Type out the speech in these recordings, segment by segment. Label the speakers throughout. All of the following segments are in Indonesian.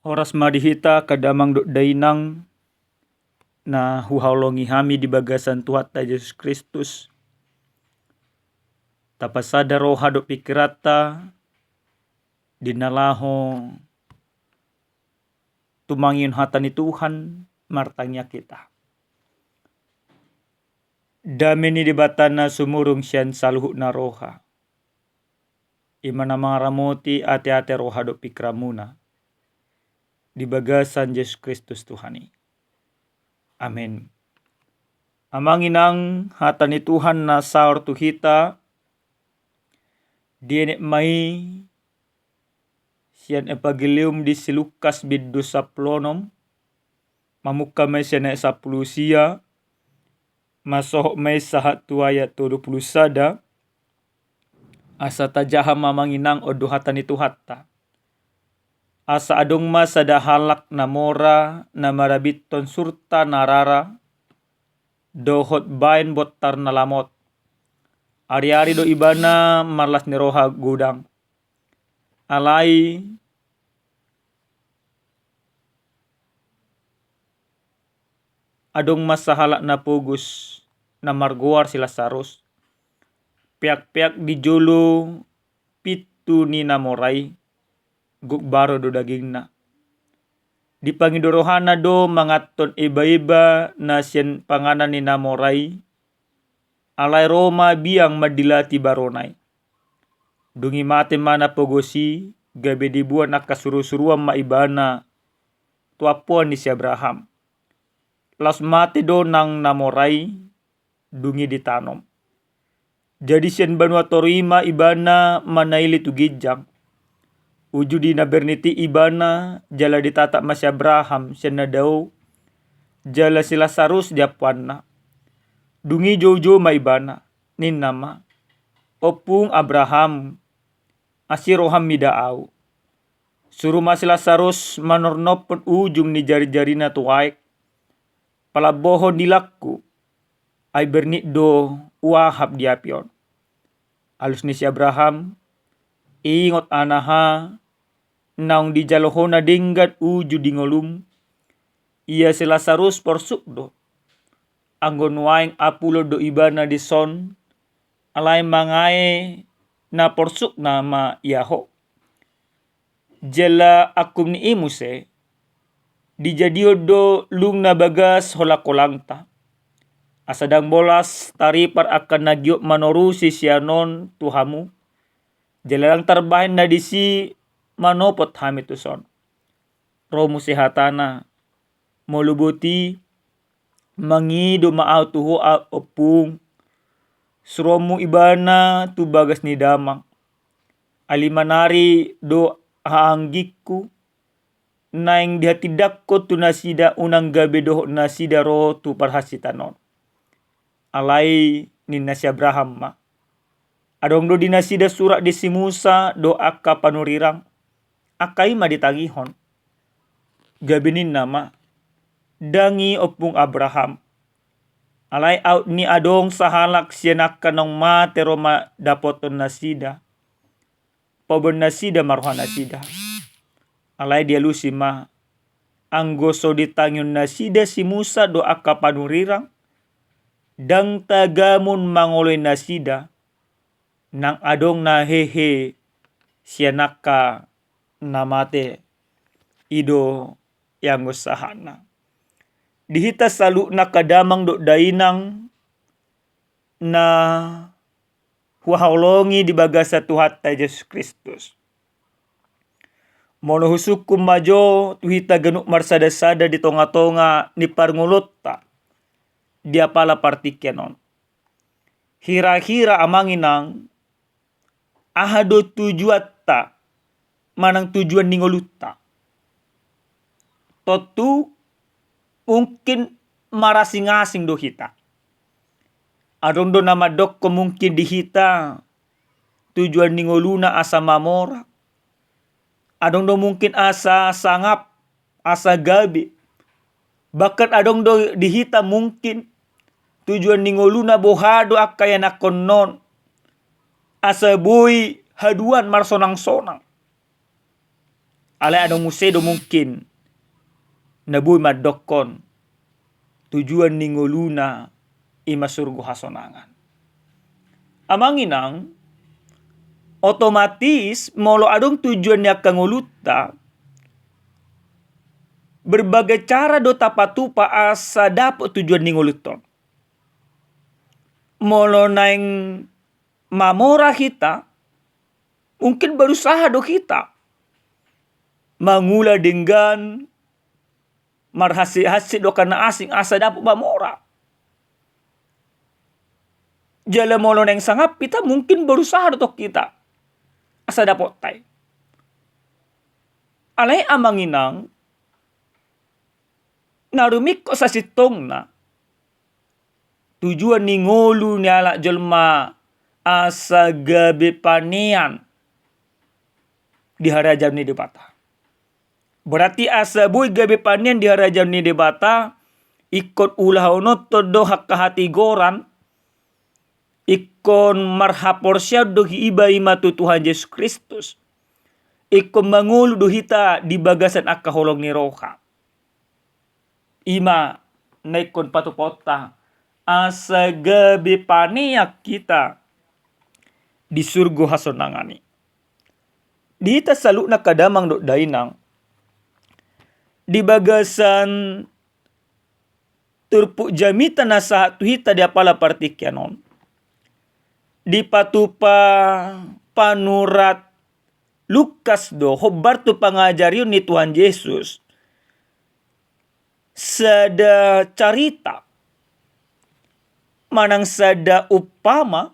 Speaker 1: Horas madihita kadamang do dainang na huhaulongi hami di bagasan Tuhan ta Yesus Kristus. Tapasada roha do pikirata dinalaho tumangin hata ni Tuhan martanya kita. Dameni di batana sumurung sian saluhu na roha. Imana mangaramoti ate-ate roha do pikramuna. Di bagasan Yesus Kristus Tuhani. Amin. Amanginang hata ni Tuhan na saur tuhita. Dienek mai sian epagilium di silukas biddu saplonom. Mamuka mai sian sapulusia. Masohok mai sahat tuaya 20 sada. Asa tajaha mamanginang odo hata ni Tuhatta. Asa adong masada halak namora na marabiton surta narara. Dohot bain botar nalamot. Ari-ari do ibana marlas ni roha gudang. Alai adong masahalak na pugus na marguar sila sarus. Piak-piak di julu pitu ni namorai. Gukbaro do daging na. Di pangidorohana do mangaton iba-iba na sian panganan ni namorai. Alai Roma biang madilati baronai. Dungi mate mana pogosi gabe dibuan nakasuru-suruan maibana. Tuapuan ni si Abraham. Las mate do nang namorai dungi ditanom. Jadi sian banua torima ibana manaili tu gijang. Ujudi na berniti ibana jala ditata mas Abraham sian na dau. Jala sila sarus diapuan na. Dungi jojo maibana nin nama. Opung Abraham asiroham midaau. Suruh masila sarus manornopon ujung ni jari-jari na tuaik. Palabohon dilakku. Ay bernit do wahab diapion. Alus ni si Abraham. Ingot anaha. Naung di jalohona denggat uju dingolum. Ia sila sarus porsuk do. Anggon waing apulo do ibana di son. Alai mangae na porsuk nama yaho. Jela akum ni imuse. Dijadio do lung na bagas hola kolangta. Asadang bolas taripar akan nagyok manorusi sianon tuhamu. Jelalang terbahin na disi manopot hamit tuson. Romu sehatana. Molubuti. Mangido maaw tuho opung. Suromu ibana tu bagas ni damang. Alimanari do haanggikku. Naing dihatidakko tu nasida unang gabe doho nasida ro tu parhasitanon. Alai ni nasi Abraham ma. Adong do dinasida surat di si Musa do akka panurirang. Akai ma ditagihon. Gabe ni nama. Dangi opung Abraham. Alai out ni adong sahalak sianaka nong mate roma dapoton nasida. Pobon nasida maruhan nasida. Alai dia lusi ma. Anggoso ditangyon nasida si Musa do akka panurirang. Dang tagamun mangoloy nasida. Nang adong na hehe sianaka namate ido yang usahana. Dihita salu na kadamang do dainang na huhaulongi di bagasa Tuhan ta Yesus Kristus. Mono husukum majo tuhita genuk marsada-sada di tonga-tonga ni parngulutta. Dia pala partikenon. Hira-hira amanginang ahado tujuatta manang tujuan ningolutta. Totu mungkin marasing-asing do hita. Adong do nama dokko mungkin di hita tujuan ningoluna asa mamora. Adong do mungkin asa sangap, asa gabi. Bahkan adong do di hita mungkin tujuan ningoluna bohado akaya nakonnon. Asa boy haduan marsonang-sonang. Alai adong musedo mungkin nabui madokon tujuan ningoluna ima surgo hasonangan. Amanginang otomatis molo adong tujuan yak kangoluta berbagai cara do tapatupa asa dapat tujuan ningoluton. Molo naing mamora kita mungkin berusaha do kita mangula dengan marhasi-hasi do kana asing asa dapat mamora. Jala molo neng sangap kita mungkin berusaha do kita asa dapat tay. Alai amanginang narumik ko sa sitong na tujuan ningolu ni ala jelma asa gabe panean di harajam ni debata. Berarti asa bui gabe panean di harajam ni debata ikut ulah ono todo hati goran ikon marhaporsya do iba imatu Tuhan Yesus Kristus ikon mangulu do hita di bagasan akaholong ni roha. Ima naikon patupota asa gabe paneak kita di surgo hasonangani. Dita salu na kadamang do dainang di bagasan turpu jamita na sa tuhita di apala partikyanon di patupa panurat Lukas do hobar tu pangajaryon ni Tuhan Yesus sada carita manang sada upama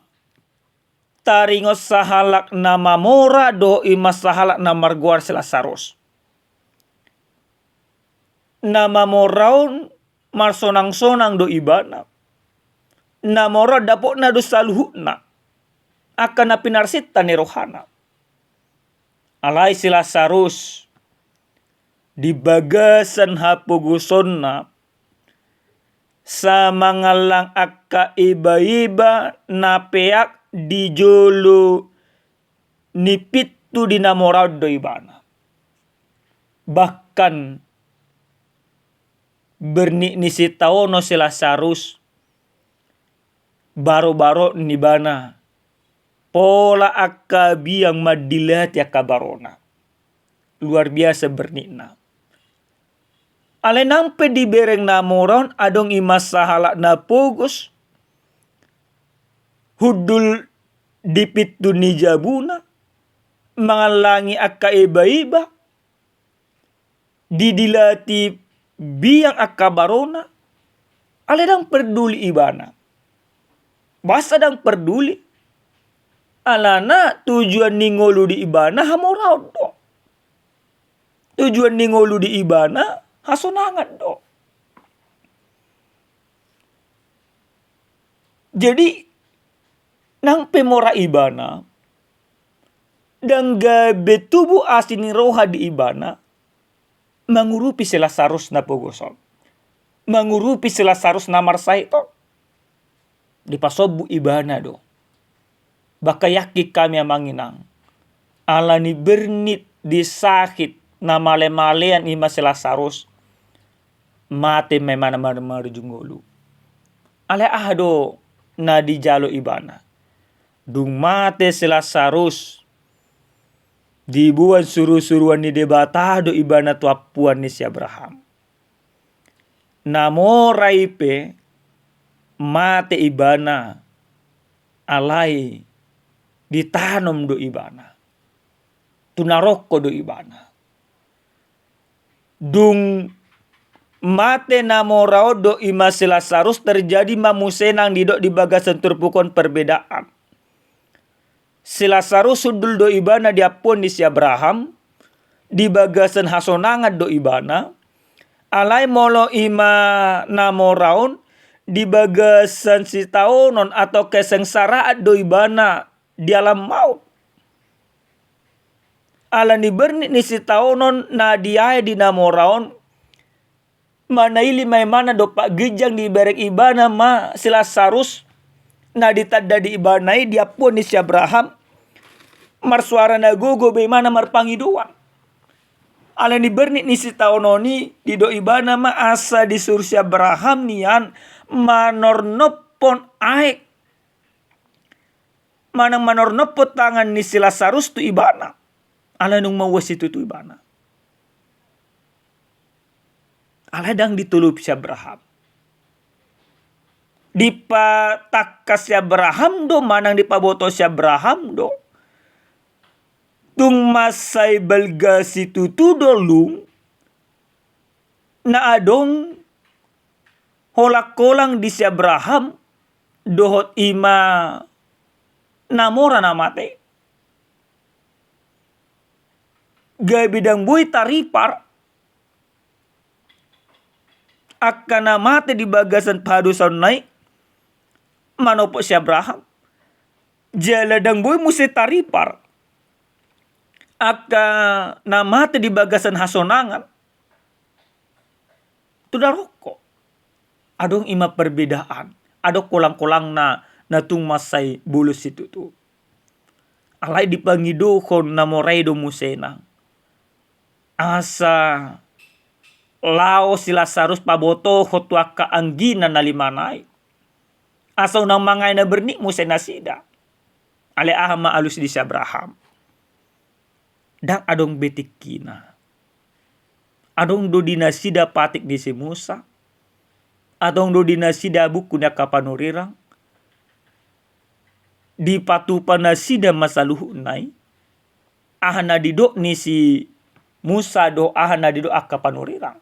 Speaker 1: taringos sahalak na mamora do ima sahalak na marguar si Lazarus. Na mamoraon marsonang-sonang do ibana. Na mora dapok na do saluhuna. Akan na pinarsita ni rohana. Alai si Lazarus di bagasan hapuguson na sa mga lang akka iba-iba na peak di jolo ni pitu di namorado ibana. Bahkan berni ni si taono si Lazarus baro-baro ni bana pola akka biang madilat ya kabarona. Luar biasa bernikna. Alenang pe di bereng namoron adong imas sahala na pugos hudul dipit duni jabuna mangalangi akka iba-iba didilati biang akka barona aledang peduli ibana basa dang peduli alana tujuan ningolu di ibana hamorao do tujuan ningolu di ibana hasonangan do. Jadi nang pemora ibana dan gabe tubuh asin roha di ibana mangurupi si Lazarus na pogoson. Mangurupi si Lazarus na marsay to. Di pasobu ibana do. Baka yaki kami amanginang. Ala ni bernit di sakit na male-malean ima si Lazarus. Mate may mana-mana jungolu. Ale ahdo na di jalo ibana. Dung mate si Lazarus. Dibuan suruh-suruan ni debatado ibana tuapuan ni si Abraham. Namoray pe mate ibana alay ditanom do ibana. Tunaroko do ibana. Dung mate namorao do ima si Lazarus terjadi mamusenang didok di bagasan turpukon perbedaan. Si Lazarus sudul do ibana diapun di si Abraham. Di bagasan hasonangan do ibana. Alay molo ima namoraon. Di bagasan si taonon atau kesengsaraan do ibana di alam maut. Ala ni bernit ni si taonon na diay di namoraon. Manaili may mana do pak gijang di berek ibana ma si Lazarus. Na ditadda di ibanay diapun ni si Abraham. Marsuara na gugo bagaimana marpangiduan. Ala ni berni ni si taononi di do ibana ma asa di sursi Abraham nian manornopon aek. Manang manornopon tangan ni si Lazarus tu ibana. Ala nung mawas itu tu ibana. Ala dang ditulup si Abraham. Dipatakas si Abraham do manang dipaboto si Abraham do. Tung masay balga si tutu dolung na adong holak-kolang di si Abraham dohot ima namora namate. Gay bidang buhay taripar akan namate di bagasan pahadusan naik manopo si Abraham. Jaladang buhay musi taripar aka namate di bagasan hasonangan. Tuda rokok. Adong ima perbedaan. Adong kolang-kolang na natung masay bulus itu tu. Alay dipangido kon namoray do musena. Asa lao si Lazarus paboto hotwa kaanggina na limanay. Asa unang mangay na berni musena sida. Ale ahama alus di si Abraham. Dang adong betik kina. Adong do dinasida patik di si Musa. Adong do dinasida buku na kapanurirang. Di patupan na sida masaluhu nai. Ahana dido ni si Musa do ahana dido akapanurirang.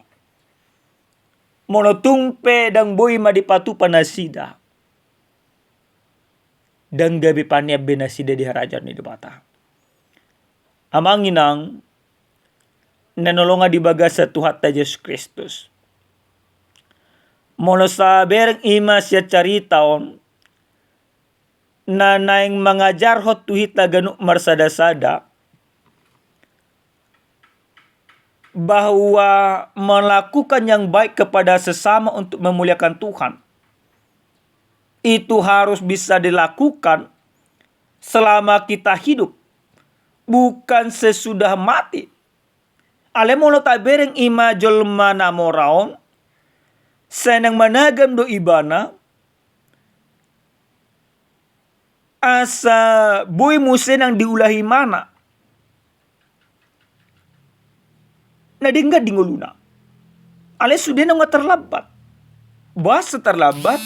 Speaker 1: Monotungpe dang boy madipatupan na sida. Dang gabi panya benasida di harajan ni debata. Amanginang nanolonga di bagas sa Tuhan ta Yesus Kristus. Mono sa bereng ima siya caritaon na naing mangajar hot tuhita ganu marsada-sada bahwa melakukan yang baik kepada sesama untuk memuliakan Tuhan. Itu harus bisa dilakukan selama kita hidup. Bukan sesudah mati. Ale mono tabereng ima jolma namoraon. Senang managam do ibana. Asa buhay mo senang diulahi mana. Nadingga dinguluna. Ale sudah nga terlambat. Basa terlambat.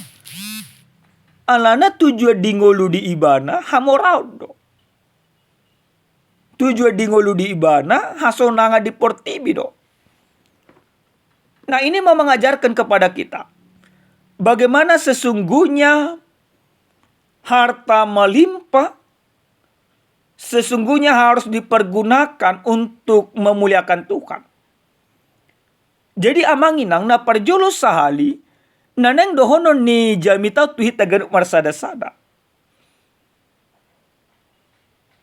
Speaker 1: Alana tujuan dingolu di ibana hamoraon do. Tujuan dingolu di ibana hasonanga di portibi do. Nah ini mau mengajarkan kepada kita. Bagaimana sesungguhnya harta melimpah. Sesungguhnya harus dipergunakan untuk memuliakan Tuhan. Jadi amanginang na parjolo sahali. Naneng dohonon ni jamitau tuhit taganuk marsada-sada.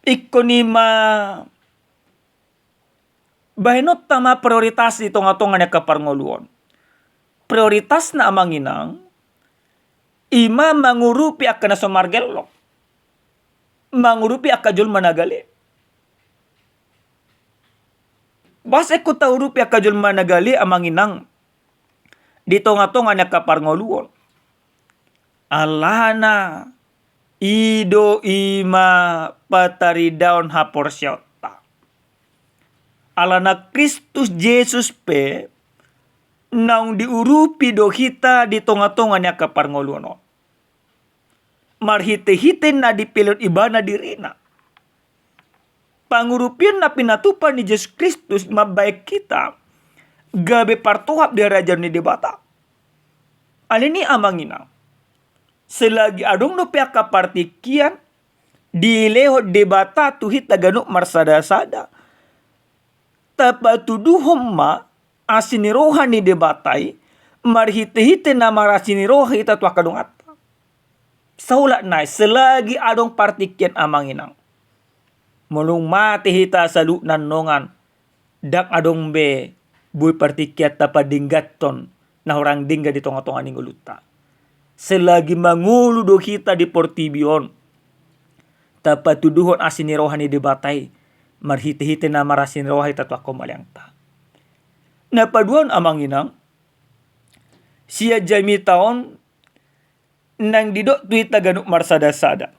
Speaker 1: Ikonima bahinot tama prioritas di tonga-tonga na kaparngoluon. Prioritas na amanginang ima mangurupi akan na somargelok. Mangurupi akajul managali. Bas ko taurupi akajul managali amanginang di tonga-tonga na kaparngoluon. Alana ido ima patari daun haporsyota. Alana Kristus Yesus pe naung diurupi do hita di tonga-tonga niya kaparngoluno. Marhite-hite na dipilot ibana dirina. Pangurupian na pinatupan ni Yesus Kristus mabaik kita. Gabe partuhap di rajan ni debata. Alini amanginang. Selagi adong no pihak kapartikian dileho debata tuhit taganuk marsada-sada. Tapatuduhom ma asinirohan ni debatai marhite-hite na marasiniroha ita tuwa kadong atta. Saulat na selagi adong partikian amanginang. Mulung mati hita salu nanongan dak adong be buy partikiat tapadinggaton na orang dingga di tonga-tonga ningguluta. Selagi mangulu do kita di portibion. Tapatuduhon asinirohan ni debatai. Marhite-hite na marasinirohan ita tuwa komaliangta. Napaduan amanginang siya jami taon nang didok tuita ganuk marsada-sada.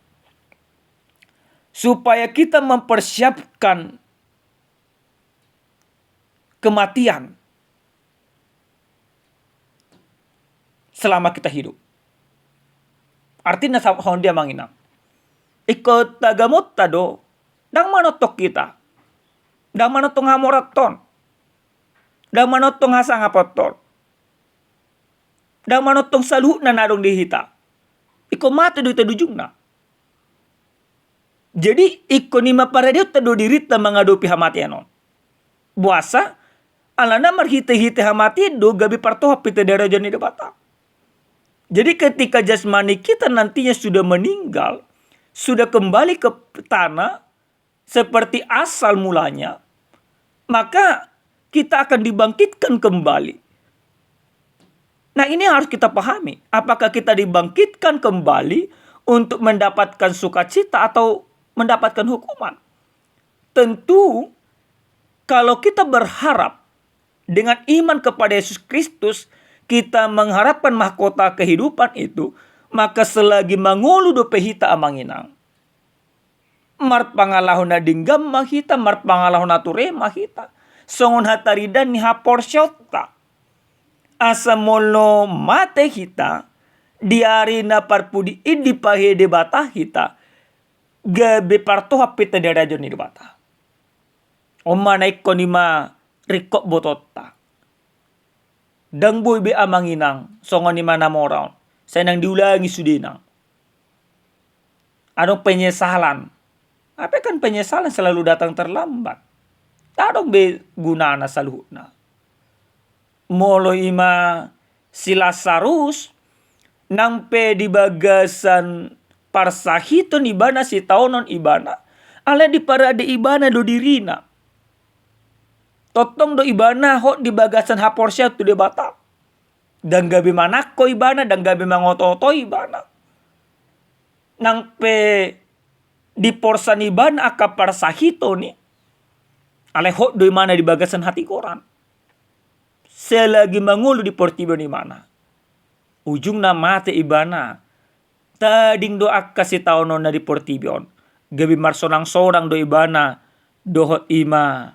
Speaker 1: Supaya kita mempersiapkan kematian selama kita hidup. Artinya hondia manginang. Ikut tagamot tado, dang manotok kita. Dang manotong hamoraton. Dang manotong hasang apotor. Dang manotong saluh na nadong dihita. Iko mati do itadujung na. Jadi iko ni maparadio tado dirita mangadopi hamatianon. Buasa alana marhite-hite hamati do gabi partoha pita darajan ni debata. Jadi ketika jasmani kita nantinya sudah meninggal, sudah kembali ke tanah seperti asal mulanya, maka kita akan dibangkitkan kembali. Nah, ini harus kita pahami. Apakah kita dibangkitkan kembali untuk mendapatkan sukacita atau mendapatkan hukuman? Tentu, kalau kita berharap dengan iman kepada Yesus Kristus, kita mengharapkan mahkota kehidupan itu, maka selagi mangulu do pehita amanginang. Mart pangalahon na dinggam mahita, mart pangalahon na ture mahita. Songon hataridan ni haporsyota. Asa molo mate hita, diari na parpudi idi pahede bata hita, gabe partoha pita darajon ni bata. Oma naik konima rikok bototta. Dang boy be amanginang, songon ni mana moraon. Saya nang diulangi sudinang. Anong penyesalan? Apa kan penyesalan selalu datang terlambat. Tadong be gunana saluhna. Molo ima si Lazarus nampe di bagasan parsahiton ibana si taonon ibana. Ala di parade ibana do dirina. Totong do ibana hot di bagasan haporsya tu de bata. Dan gabi manako ibana dan gabi mangoto-oto ibana. Nangpe di porsan ibana aka parsahito ni. Ale hot do imana di bagasan hati koran. Selagi mangulu di portibo ni mana. Ujung na mate ibana. Tading do akka si taonon na di portibion. Gabi marsonang sorang do ibana. Dohot ima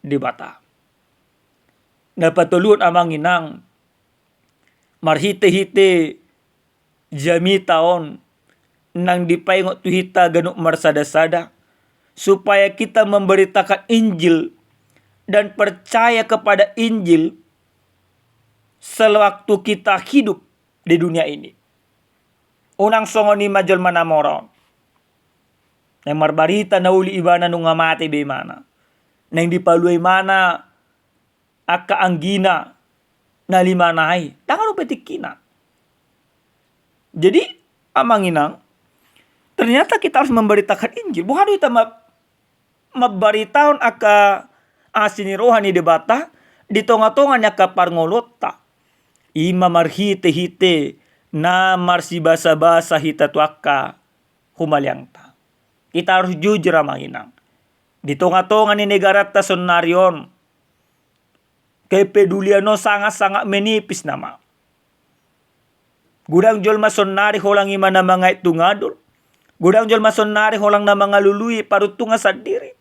Speaker 1: di bata. Napatulun amanginang. Marhite-hite jami taon. Nang dipaingot tuhita ganuk marsada-sada. Supaya kita memberitakan Injil. Dan percaya kepada Injil. Sewaktu kita hidup di dunia ini. Unang songoni majol manamoron. Nang marbarita na uli ibana nung ngamate be mana. Nang dipaluay mana aka anggina na limanay. Tangan petikina. Jadi amanginang ternyata kita harus memberitakan Injil. Bukan kita mabaritaon aka asini rohani debata di tonga-tongan aka parngolota. Ima marhite-hite na marsi basa-basa hita tuaka humalyangta. Kita harus jujur amanginang. Di tonga-tonga ni negara ta sonarion. Kepeduliano sangat-sangat menipis nama. Gudang jol masonari holang ima na mga itungadol. Gudang jol masonari holang na mga lului parutunga sa diri.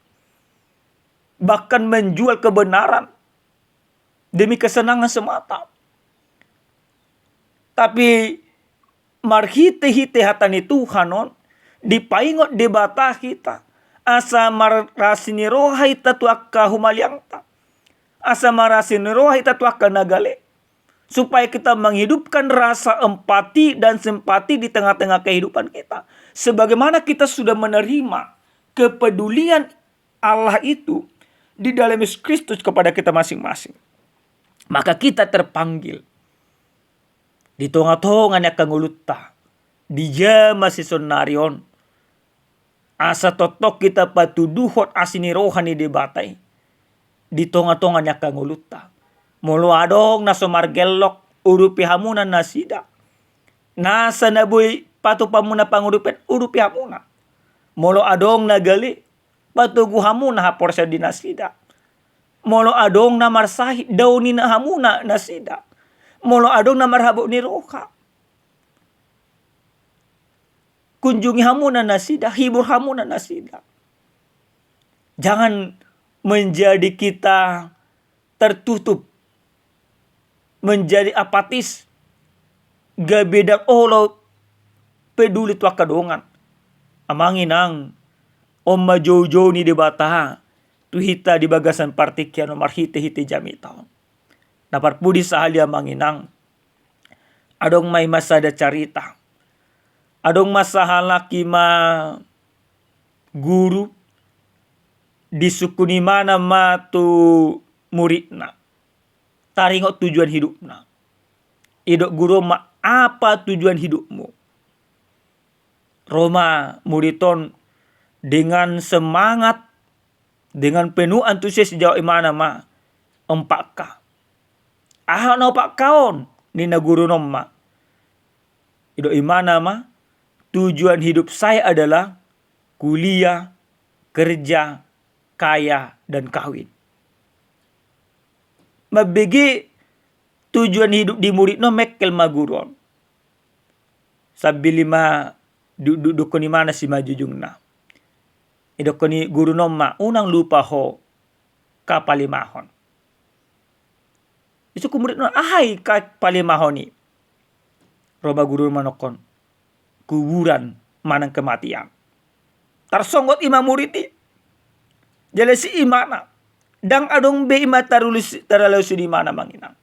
Speaker 1: Bahkan menjual kebenaran demi kesenangan semata. Tapi marhite-hite hatani Tuhanon dipaingot debata kita. Asa marasini roha ita tuaka humalyangta. Asa marasini roha ita tuaka nagale. Supaya kita menghidupkan rasa empati dan simpati di tengah-tengah kehidupan kita. Sebagaimana kita sudah menerima kepedulian Allah itu di dalam Yesus Kristus kepada kita masing-masing. Maka kita terpanggil. Di tonga-tongan ya kangulutta. Di jama si sonarion. Asa totok kita patuduhot asini rohani debatay. Di tonga-tongan ya kangulutta. Molo adong na somargelok urupi hamunan na sida. Nasa naboy patupamuna pangurupet urupi hamuna. Molo adong na gali patugu hamuna haporsa dinasida. Molo adong na marsahi daw ni na hamuna na sida. Molo adong na marhabo ni roha. Kunjungi hamuna na sida, hibur hamuna na sida. Jangan menjadi kita tertutup, menjadi apatis, gak bedang lo peduli tua kadongan. Amanginang omma jojo ni di bata tu hita di bagasan partikian nomor hite jami taon. Napar pudi sahali amanginang adong may masada carita. Adong masahala kima guru di suku ni mana ma tu muridna. Taringo tujuan hidupna. Idok guru ma apa tujuan hidupmu? Roma muriton dengan semangat, dengan penuh antusias jawab imana ma empaka. No pak kaon ni na guru nomma. Idok imana ma tujuan hidup saya adalah kuliah, kerja, kaya, dan kawin. Mabigi tujuan hidup di murid no mekkel maguron. Sabili ma dukoni mana si majujung na. Idokoni guru nomma unang lupa ho kapalimahon. Isu kumurid no ahai kapalimahon ni. Roba guru manokon kuburan manang kematian. Tarsonggot ima murid ni. Jalasi imana. Dang adong be ima taralusi di mana manginang.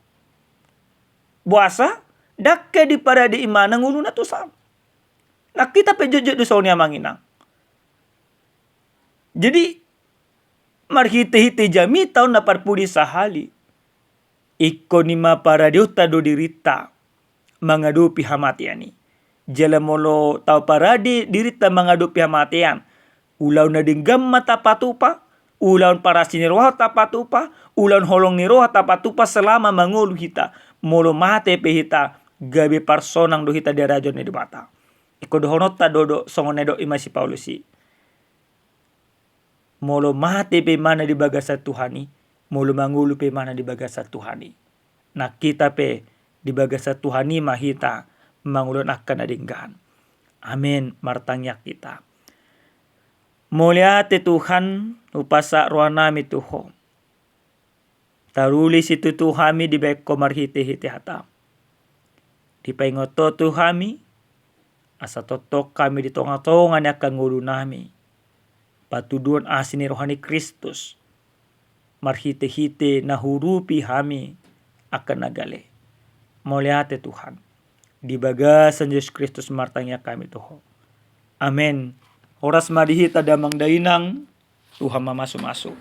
Speaker 1: Buasa dakke di parade imana ngulu na tusam. Nah kita pejojot di sonia manginang. Jadi marhite-hite jami taon na parpudi sahali. Iko ni ma parade utado dirita mengadupi hamatiani. Jala molo tau parade dirita mengadupi hamatian. Ulaw na dinggam mata patupa. Ulaw parasi ni roha tapatupa. Ulaw holong ni roha tapatupa selama mangulu hita. Molo mate pe hita gabi parsonang do hita derajon ni mata. Iko dohonota dodo songonedo imasi Paulusi. Molo mate pe mana di bagasa Tuhani. Molo mangulu pe mana di bagasa Tuhani. Nah kita pe di bagasa Tuhani mahita mangulon akan adinggan. Amin martangyak kita. Muliate Tuhan upasa rohanami Tuho. Taruli situ Tuhami di beko marhite-hite hata. Di paingoto Tuhami asa totok kami di tonga-tongan akan ngulu nami. Patuduan asini rohani Kristus. Marhite-hite nahurupi hami akan nagale. Muliate Tuhan. Di bagasan Yesus Kristus martangnya kami Tuho. Amin. Oras madihita damang dainang Tuhan mamasu-masu.